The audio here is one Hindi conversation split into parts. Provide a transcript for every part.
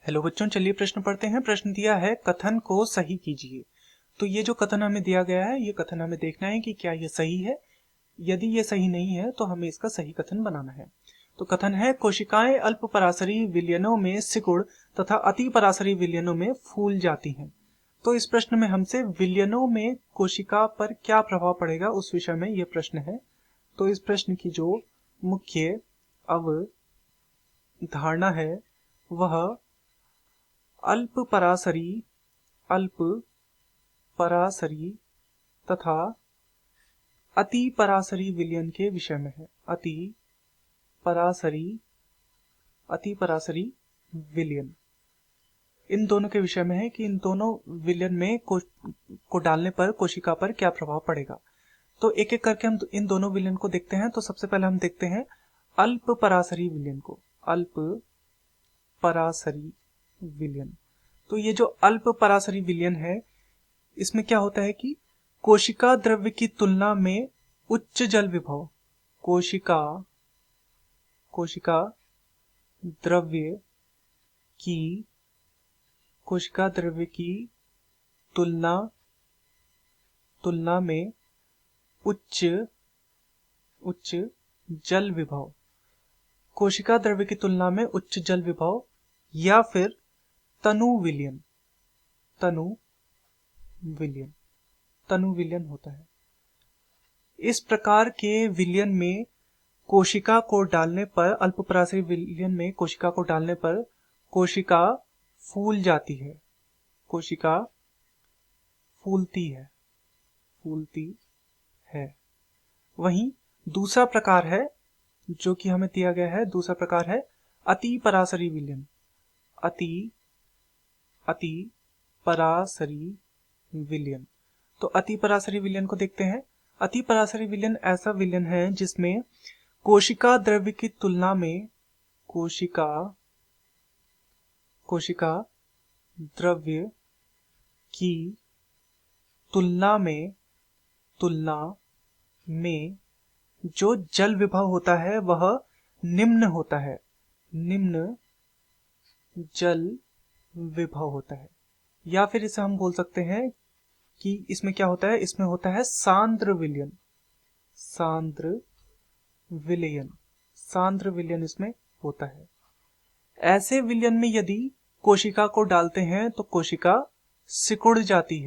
हेलो बच्चों, चलिए प्रश्न पढ़ते हैं। प्रश्न दिया है कथन को सही कीजिए। तो ये जो कथन हमें दिया गया है, ये कथन हमें देखना है कि क्या ये सही है। यदि ये सही नहीं है तो हमें इसका सही कथन बनाना है। तो कथन है कोशिकाएं अल्प परासरी विलयनों में सिकुड़ तथा अति परासरी विलयनों में फूल जाती हैं। तो इस प्रश्न में हमसे विलयनों में कोशिका पर क्या प्रभाव पड़ेगा उस विषय में ये प्रश्न है। तो इस प्रश्न की जो मुख्य अवधारणा है वह अल्प परासरी तथा अति परासरी विलयन के विषय में है। अति परासरी विलयन इन दोनों के विषय में है कि इन दोनों विलयन में को डालने पर कोशिका पर क्या प्रभाव पड़ेगा। तो एक एक करके हम इन दोनों विलयन को देखते हैं। तो सबसे पहले हम देखते हैं अल्प परासरी विलयन को। अल्प परासरी विलयन, तो ये जो अल्प परासरी विलयन है, इसमें क्या होता है कि कोशिका द्रव्य की तुलना में उच्च जल विभव, कोशिका द्रव्य की तुलना में उच्च जल विभव, कोशिका द्रव्य की तुलना में उच्च जल विभव या फिर तनु विलयन होता है। इस प्रकार के विलयन में कोशिका को डालने पर, अल्प परासरी विलयन में कोशिका को डालने पर कोशिका फूल जाती है, कोशिका फूलती है। वहीं दूसरा प्रकार है जो कि हमें दिया गया है, दूसरा प्रकार है अति परासरी विलयन। अति परासरी विलयन, तो अति परासरी विलयन को देखते हैं। अति परासरी विलयन ऐसा विलयन है जिसमें कोशिका द्रव्य की तुलना में कोशिका द्रव्य की तुलना में जो जल विभव होता है वह निम्न होता है, निम्न जल विभव होता है। या फिर इसे हम बोल सकते हैं कि इसमें क्या होता है, इसमें होता है सांद्र विलयन इसमें होता है। ऐसे विलयन में यदि कोशिका को डालते हैं तो कोशिका सिकुड़ जाती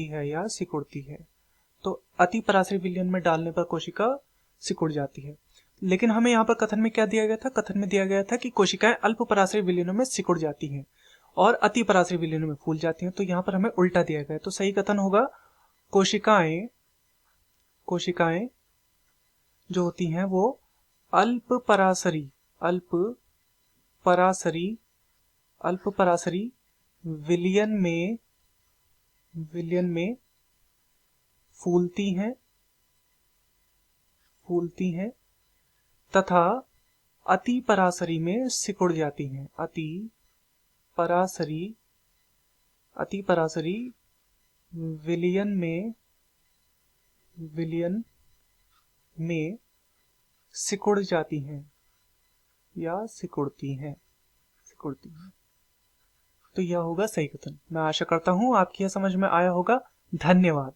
है, या सिकुड़ती है। तो अति परासरी विलयन में डालने पर कोशिका सिकुड़ जाती है। लेकिन हमें यहाँ पर कथन में क्या दिया गया था, कथन में दिया गया था कि कोशिकाएं अल्प परासरी विलयनों में सिकुड़ जाती हैं और अति परासरी विलयनों में फूल जाती हैं। तो यहाँ पर हमें उल्टा दिया गया है। तो सही कथन होगा कोशिकाएं जो होती हैं वो अल्प परासरी विलयन में फूलती हैं तथा अति परासरी में सिकुड़ जाती हैं। अति परासरी विलयन में सिकुड़ जाती हैं या सिकुड़ती हैं। तो यह होगा सही कथन। मैं आशा करता हूं आपकी यह समझ में आया होगा। धन्यवाद।